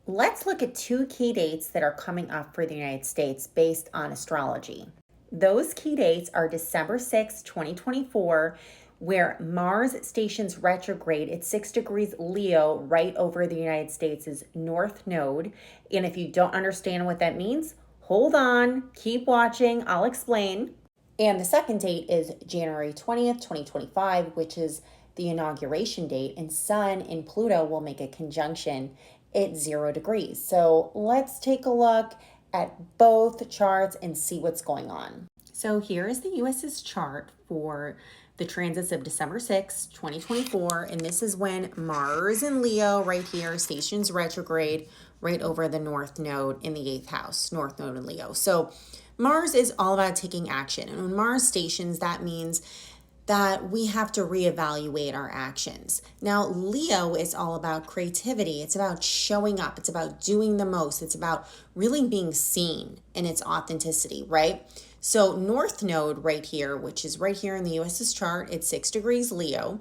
Let's look at two key dates that are coming up for the United States based on astrology. Those key dates are December 6, 2024, where Mars stations retrograde at 6 degrees Leo right over the United States' north node. And if you don't understand what that means, hold on, keep watching, I'll explain. And the second date is January 20th, 2025, which is the inauguration date, and Sun and Pluto will make a conjunction at 0 degrees. So let's take a look at both charts and see what's going on. So here is the US's chart for the transits of December 6, 2024, and this is when Mars in Leo right here stations retrograde right over the north node in the 8th house, north node in Leo. So Mars is all about taking action, and when Mars stations, that means that we have to reevaluate our actions. Now, Leo is all about creativity. It's about showing up. It's about doing the most. It's about really being seen in its authenticity, right? So North Node right here, which is right here in the US's chart, it's 6 degrees Leo.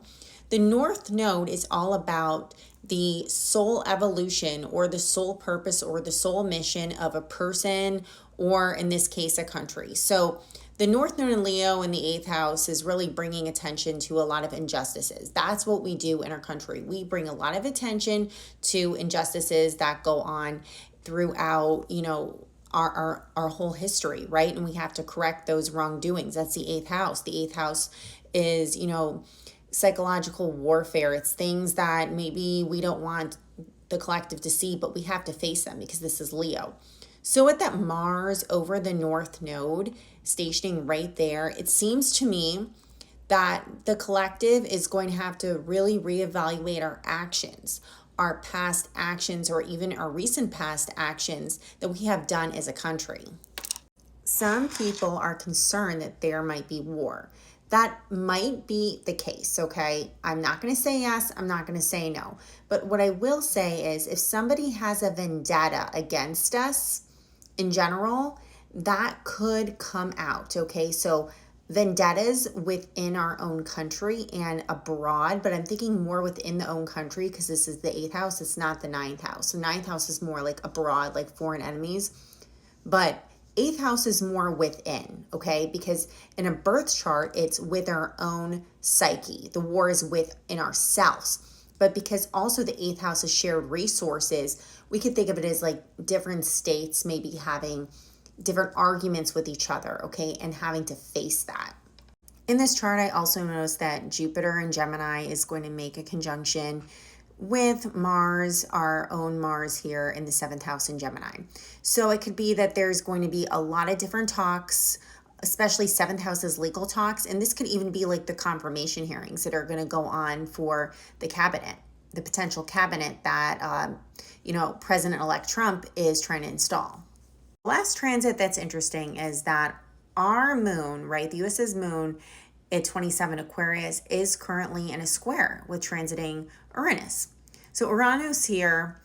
The North Node is all about the soul evolution or the soul purpose or the soul mission of a person, or in this case, a country. So the North Node in Leo in the 8th house is really bringing attention to a lot of injustices. That's what we do in our country. We bring a lot of attention to injustices that go on throughout, our whole history, right? And we have to correct those wrongdoings. That's the 8th house. The 8th house is, psychological warfare. It's things that maybe we don't want the collective to see, but we have to face them because this is Leo. So with that Mars over the North Node stationing right there, it seems to me that the collective is going to have to really reevaluate our actions, our past actions, or even our recent past actions that we have done as a country. Some people are concerned that there might be war. That might be the case, okay? I'm not going to say yes, I'm not going to say no. But what I will say is if somebody has a vendetta against us in general, that could come out, okay? So vendettas within our own country and abroad, but I'm thinking more within the own country because this is the 8th house, it's not the 9th house. The 9th house is more like abroad, like foreign enemies. But 8th house is more within, okay? Because in a birth chart, it's with our own psyche. The war is within ourselves. But because also the 8th house is shared resources, we could think of it as like different states maybe having different arguments with each other, okay? And having to face that. In this chart, I also noticed that Jupiter in Gemini is going to make a conjunction with Mars, our own Mars here in the 7th house in Gemini. So it could be that there's going to be a lot of different talks, especially 7th house's legal talks. And this could even be like the confirmation hearings that are going to go on for the cabinet, the potential cabinet that, President-elect Trump is trying to install. Last transit that's interesting is that our moon, right, the US's moon at 27 Aquarius is currently in a square with transiting Uranus. So Uranus here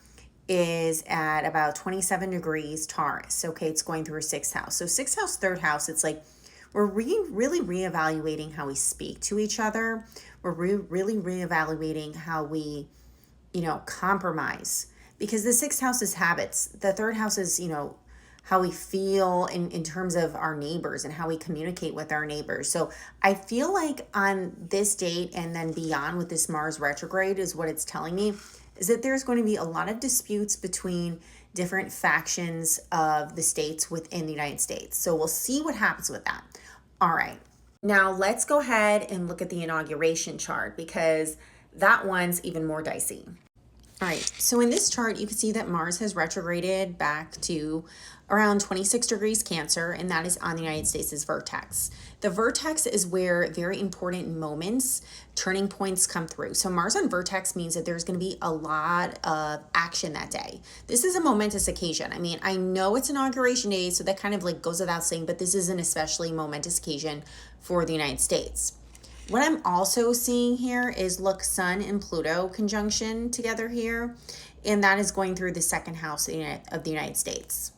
is at about 27 degrees Taurus. Okay, it's going through 6th house. So 6th house, 3rd house, it's like we're really reevaluating how we speak to each other. We're really reevaluating how we, compromise. Because the 6th house is habits. The 3rd house is, how we feel in terms of our neighbors and how we communicate with our neighbors. So I feel like on this date and then beyond with this Mars retrograde is what it's telling me is that there's going to be a lot of disputes between different factions of the states within the United States. So we'll see what happens with that. All right. Now let's go ahead and look at the inauguration chart because that one's even more dicey. All right, so in this chart, you can see that Mars has retrograded back to around 26 degrees Cancer, and that is on the United States' vertex. The vertex is where very important moments, turning points come through. So Mars on vertex means that there's going to be a lot of action that day. This is a momentous occasion. I mean, I know it's inauguration day, so that kind of like goes without saying, but this is an especially momentous occasion for the United States. What I'm also seeing here is, look, Sun and Pluto conjunction together here, and that is going through the 2nd house of the United States.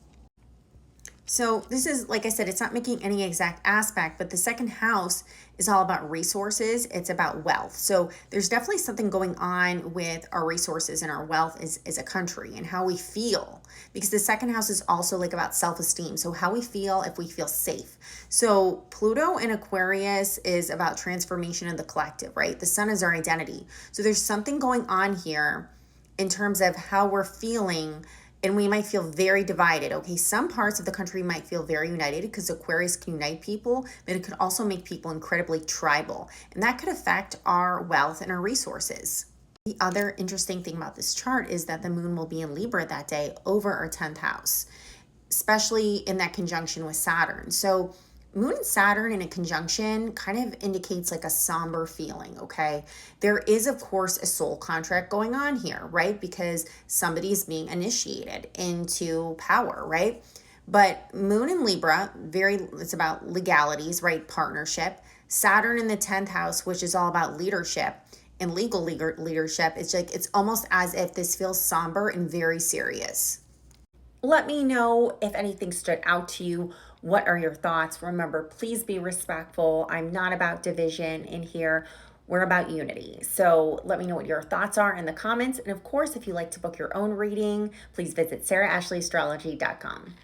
So this is, like I said, it's not making any exact aspect, but the second house is all about resources. It's about wealth. So there's definitely something going on with our resources and our wealth as a country and how we feel. Because the second house is also like about self-esteem. So how we feel, if we feel safe. So Pluto in Aquarius is about transformation of the collective, right? The sun is our identity. So there's something going on here in terms of how we're feeling, and we might feel very divided. Okay, some parts of the country might feel very united because Aquarius can unite people, but it could also make people incredibly tribal, and that could affect our wealth and our resources. The other interesting thing about this chart is that the moon will be in Libra that day over our 10th house, especially in that conjunction with Saturn. So Moon and Saturn in a conjunction kind of indicates like a somber feeling, okay? There is, of course, a soul contract going on here, right? Because somebody's being initiated into power, right? But Moon in Libra, it's about legalities, right? Partnership. Saturn in the 10th house, which is all about leadership and legal leadership. It's like, it's almost as if this feels somber and very serious. Let me know if anything stood out to you. What are your thoughts? Remember, please be respectful. I'm not about division in here. We're about unity. So let me know what your thoughts are in the comments. And of course, if you'd like to book your own reading, please visit sarahashleyastrology.com.